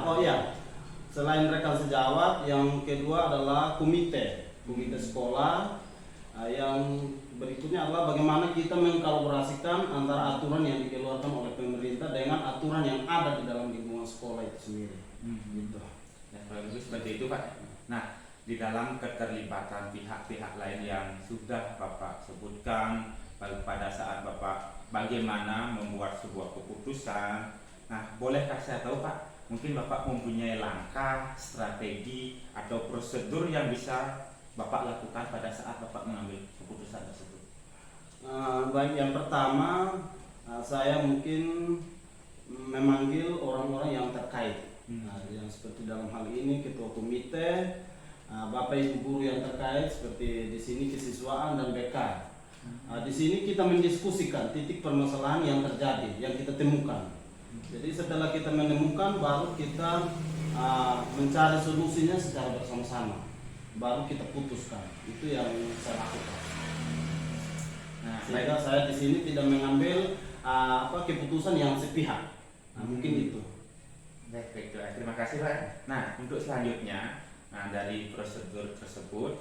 oh iya, selain rekan sejawat, yang kedua adalah komite sekolah. Yang berikutnya adalah bagaimana kita mengkolaborasikan antara aturan yang dikeluarkan oleh pemerintah dengan aturan yang ada di dalam lingkungan sekolah itu sendiri. Gitu. Ya, kalau begitu seperti itu Pak. Nah, di dalam keterlibatan pihak-pihak lain yang sudah Bapak sebutkan pada saat Bapak bagaimana membuat sebuah keputusan. Nah, bolehkah saya tahu Pak, mungkin Bapak mempunyai langkah, strategi, atau prosedur yang bisa Bapak lakukan pada saat Bapak mengambil keputusan tersebut? Baik, yang pertama saya mungkin memanggil orang-orang yang terkait. Yang seperti dalam hal ini ketua komite, Bapak Ibu guru yang terkait seperti di sini kesiswaan dan BK. Di sini kita mendiskusikan titik permasalahan yang terjadi, yang kita temukan. Jadi setelah kita menemukan, baru kita mencari solusinya secara bersama-sama, baru kita putuskan. Itu yang saya lakukan. Nah, Sehingga saya di sini tidak mengambil keputusan yang sepihak. Mungkin itu. Baik, terima kasih Pak. Nah, untuk selanjutnya, dari prosedur tersebut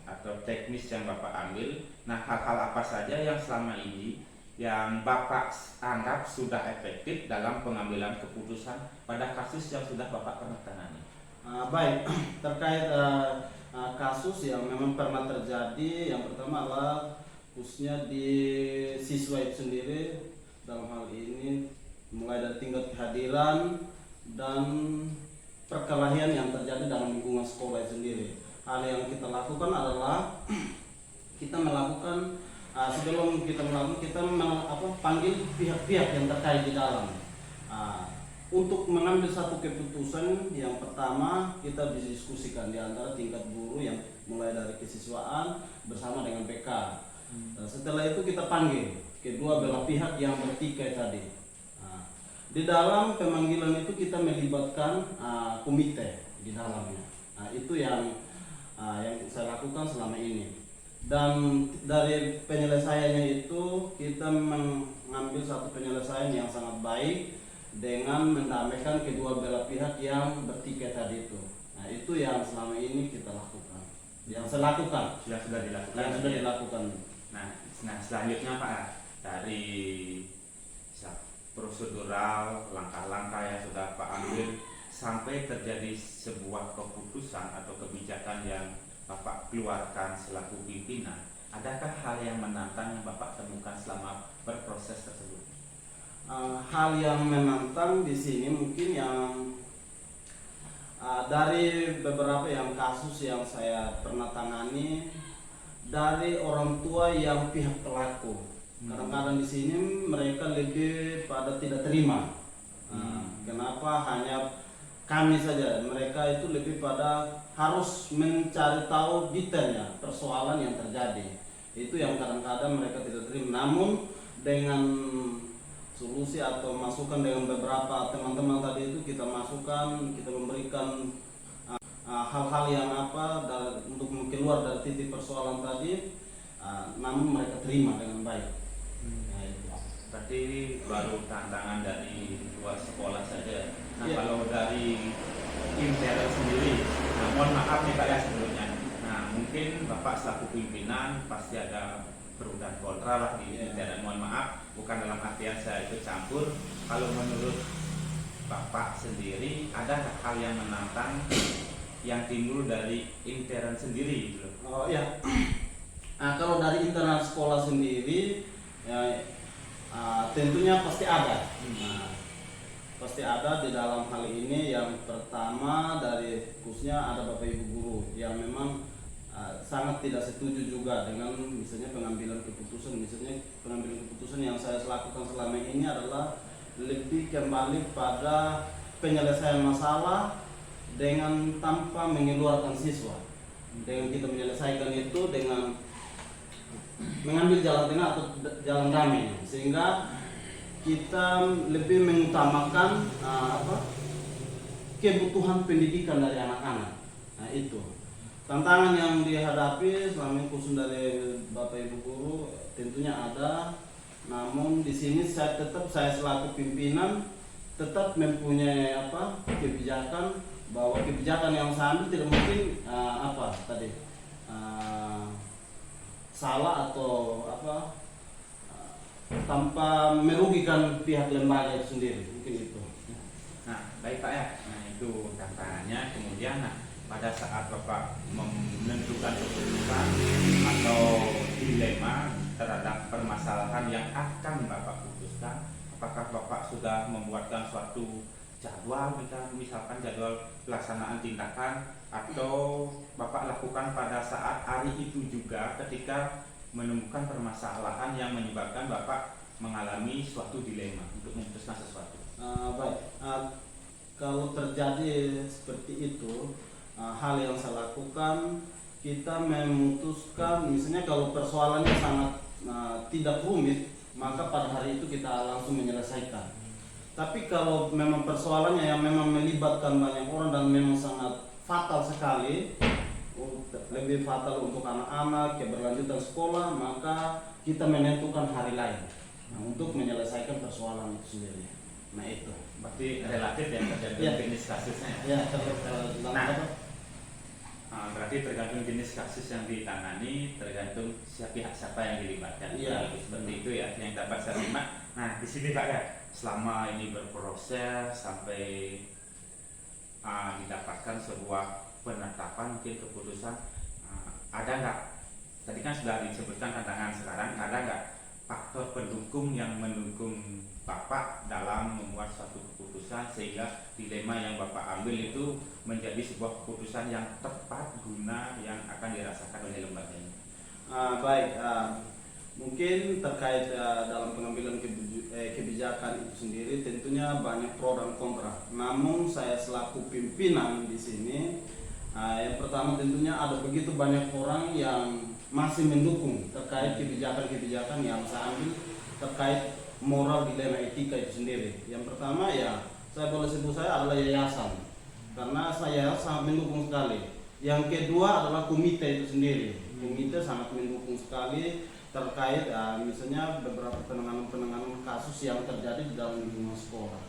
atau teknis yang Bapak ambil, nah hal-hal apa saja yang selama ini yang Bapak anggap sudah efektif dalam pengambilan keputusan pada kasus yang sudah Bapak pernah tangani? Baik, terkait kasus yang memang pernah terjadi, yang pertama adalah khususnya di siswa itu sendiri. Dalam hal ini mulai dari tingkat kehadiran dan perkelahian yang terjadi dalam lingkungan sekolah itu sendiri. Hal yang kita lakukan adalah kita melakukan sebelum kita melakukan, kita panggil pihak-pihak yang terkait di dalam untuk mengambil satu keputusan. Yang pertama kita diskusikan di antara tingkat guru yang mulai dari kesiswaan bersama dengan BK. Setelah itu kita panggil kedua belah pihak yang bertikai tadi. Di dalam pemanggilan itu kita melibatkan komite di dalamnya. Itu yang saya lakukan selama ini. Dan dari penyelesaiannya itu kita mengambil satu penyelesaian yang sangat baik dengan mendamaikan kedua belah pihak yang bertikai tadi itu. Nah, itu yang selama ini kita lakukan. Yang saya lakukan. Sudah dilakukan. Yang sudah dilakukan. Nah, selanjutnya Pak, dari prosedural, langkah-langkah yang sudah Pak ambil sampai terjadi sebuah keputusan atau kebijakan yang Bapak keluarkan selaku pimpinan, adakah hal yang menantang yang Bapak temukan selama berproses tersebut? Hal yang menantang di sini mungkin yang dari beberapa yang kasus yang saya pernah tangani, dari orang tua yang pihak pelaku. Kadang-kadang di sini mereka lebih pada tidak terima. Kenapa hanya kami saja? Mereka itu lebih pada harus mencari tahu detailnya persoalan yang terjadi. Itu yang kadang-kadang mereka tidak terima. Namun dengan solusi atau masukan dengan beberapa teman-teman tadi itu kita masukkan, kita memberikan hal-hal yang untuk keluar dari titik persoalan tadi, namun mereka terima dengan baik. Berarti baru tantangan dari luar sekolah saja. Nah, kalau dari intern sendiri, mohon maaf nih Pak ya sebelumnya. Nah, mungkin Bapak selaku pimpinan pasti ada pro dan kontra lah di intern. Mohon maaf, bukan dalam artian saya ikut campur. Kalau menurut Bapak sendiri, ada hal yang menantang yang timbul dari intern sendiri gitu loh? Oh ya. Kalau dari internal sekolah sendiri, tentunya pasti ada. pasti ada di dalam hal ini. Yang pertama dari khususnya ada Bapak Ibu guru yang memang sangat tidak setuju juga dengan misalnya pengambilan keputusan. Misalnya pengambilan keputusan yang saya lakukan selama ini adalah lebih kembali pada penyelesaian masalah dengan tanpa mengeluarkan siswa. Dengan kita menyelesaikan itu dengan mengambil jalan tengah atau jalan damai, sehingga kita lebih mengutamakan kebutuhan pendidikan dari anak-anak. Nah, itu tantangan yang dihadapi selama ini khusus dari Bapak Ibu guru tentunya ada. Namun di sini saya selaku pimpinan tetap mempunyai kebijakan, bahwa kebijakan yang saya ambil tidak mungkin salah atau tanpa merugikan pihak lembaga itu sendiri, mungkin itu. Nah, baik Pak ya. Nah, itu tantangannya. Kemudian pada saat Bapak menentukan keputusan atau dilema terhadap permasalahan yang akan Bapak putuskan, apakah Bapak sudah membuatkan suatu jadwal, misalkan jadwal pelaksanaan tindakan, atau Bapak lakukan pada saat hari itu juga ketika menemukan permasalahan yang menyebabkan Bapak mengalami suatu dilema untuk memutuskan sesuatu? Kalau terjadi seperti itu, hal yang saya lakukan, kita memutuskan misalnya kalau persoalannya sangat tidak rumit, maka pada hari itu kita langsung menyelesaikan. Tapi kalau memang persoalannya yang memang melibatkan banyak orang dan memang sangat fatal sekali, lebih fatal untuk anak-anak, keberlanjutan sekolah, maka kita menentukan hari lain untuk menyelesaikan persoalan itu sendiri. Nah, itu berarti relatif ya, tergantung jenis kasusnya ya. Berarti tergantung jenis kasus yang ditangani, tergantung pihak siapa yang dilibatkan. Seperti itu ya yang dapat saya simak. Nah, di sini Pak ya, selama ini berproses sampai didapatkan sebuah penetapan mungkin keputusan, ada nggak? Tadi kan sudah disebutkan tantangan, sekarang ada nggak faktor pendukung yang mendukung Bapak dalam membuat suatu keputusan sehingga dilema yang Bapak ambil itu menjadi sebuah keputusan yang tepat guna yang akan dirasakan oleh lembaga ini? Mungkin terkait dalam pengambilan kebijakan itu sendiri tentunya banyak pro dan kontra. Namun saya selaku pimpinan di sini, yang pertama tentunya ada begitu banyak orang yang masih mendukung terkait kebijakan-kebijakan yang saya ambil terkait moral dilema etika itu sendiri. Yang pertama ya, saya boleh sebut saya adalah yayasan, karena saya sangat mendukung sekali. Yang kedua adalah komite itu sendiri. Komite sangat mendukung sekali terkait misalnya beberapa penanganan kasus yang terjadi di dalam lingkungan sekolah.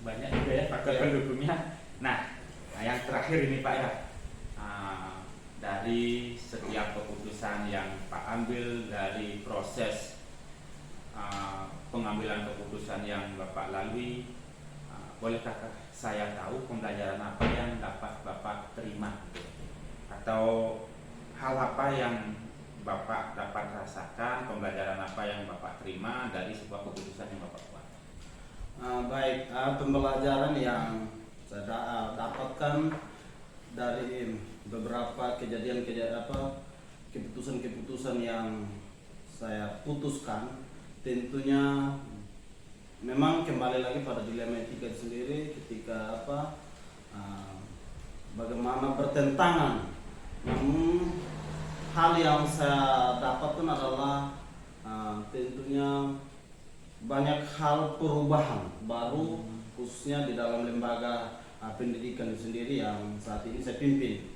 Banyak juga ya faktor pendukungnya. Nah, yang terakhir ini Pak ya, dari setiap keputusan yang Pak ambil, dari proses pengambilan keputusan yang Bapak lalui, bolehkah saya tahu pembelajaran apa yang dapat Bapak terima, atau hal apa yang Bapak dapat rasakan, pembelajaran apa yang Bapak terima dari sebuah keputusan yang Bapak buat? Pembelajaran yang saya dapatkan dari beberapa keputusan-keputusan yang saya putuskan, tentunya memang kembali lagi pada dilema etika sendiri ketika bagaimana bertentangan. Namun hal yang saya dapatkan adalah tentunya banyak hal perubahan baru khususnya di dalam lembaga pendidikan itu sendiri yang saat ini saya pimpin.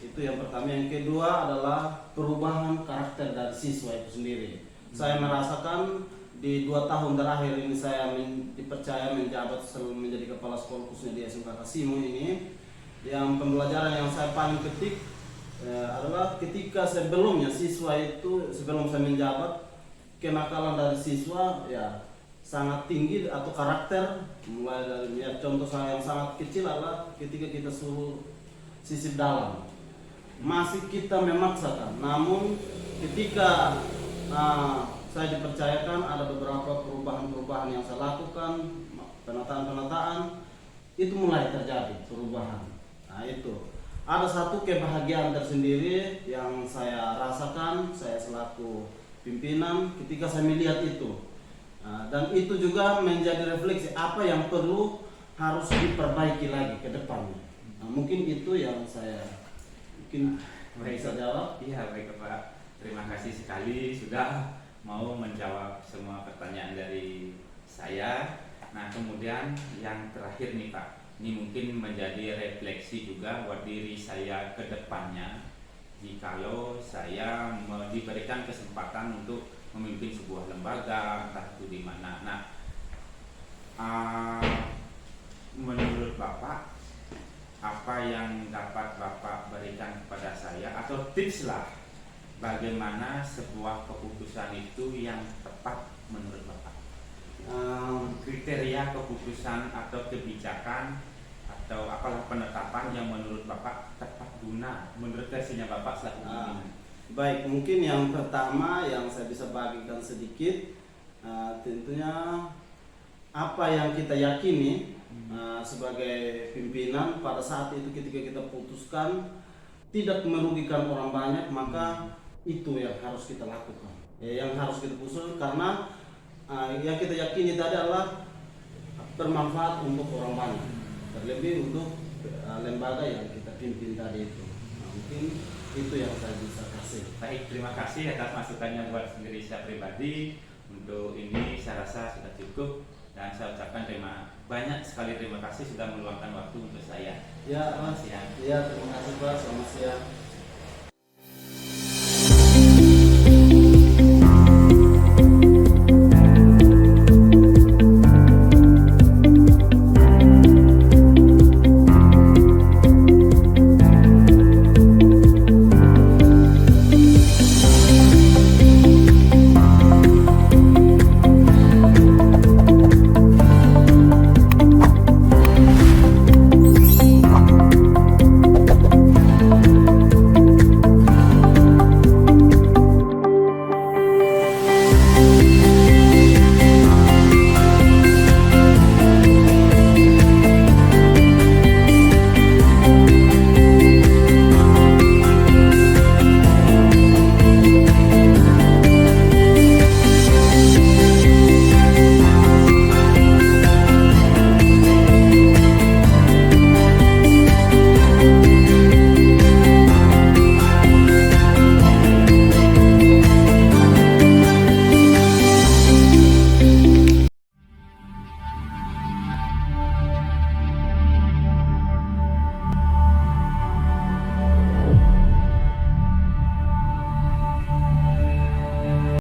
Itu yang pertama. Yang kedua adalah perubahan karakter dari siswa itu sendiri. Saya merasakan di 2 tahun terakhir ini saya dipercaya menjabat menjadi kepala sekolah khususnya di SMK Kasimo ini. Yang pembelajaran yang saya paling petik adalah ketika sebelumnya siswa itu, sebelum saya menjabat, kenakalan dari siswa ya sangat tinggi atau karakter, mulai dari contoh saya yang sangat kecil adalah ketika kita suruh sisip dalam masih kita memaksakan. Namun ketika saya dipercayakan ada beberapa perubahan-perubahan yang saya lakukan, penataan-penataan, itu mulai terjadi perubahan. Nah itu ada satu kebahagiaan tersendiri yang saya rasakan, saya selaku pimpinan ketika saya melihat itu. Nah, dan itu juga menjadi refleksi apa yang perlu harus diperbaiki lagi ke depannya. Nah, mungkin itu yang saya bisa jawab. Iya, baik Pak. Terima kasih sekali sudah mau menjawab semua pertanyaan dari saya. Nah, kemudian yang terakhir nih Pak, ini mungkin menjadi refleksi juga buat diri saya ke depannya. Jikalau saya diberikan kesempatan untuk memimpin sebuah lembaga, entah itu di mana. Nah, menurut Bapak, apa yang dapat Bapak berikan kepada saya atau tips lah bagaimana sebuah keputusan itu yang tepat menurut Bapak? Kriteria keputusan atau kebijakan atau apalah penetapan yang menurut Bapak tepat guna menurut versinya Bapak selaku pimpinan. Baik, mungkin yang pertama yang saya bisa bagikan sedikit, tentunya apa yang kita yakini sebagai pimpinan pada saat itu ketika kita putuskan tidak merugikan orang banyak, maka itu yang harus kita lakukan, yang harus kita usul, karena yang kita yakini tadi adalah bermanfaat untuk orang banyak, terlebih untuk lembaga yang kita pimpin tadi itu. Nah, mungkin itu yang saya bisa kasih. Baik, terima kasih atas masukannya buat sendiri saya pribadi. Untuk ini saya rasa sudah cukup dan saya ucapkan banyak sekali terima kasih sudah meluangkan waktu untuk saya. Ya, Selamat siang. ya, terima kasih Pak. Selamat siang.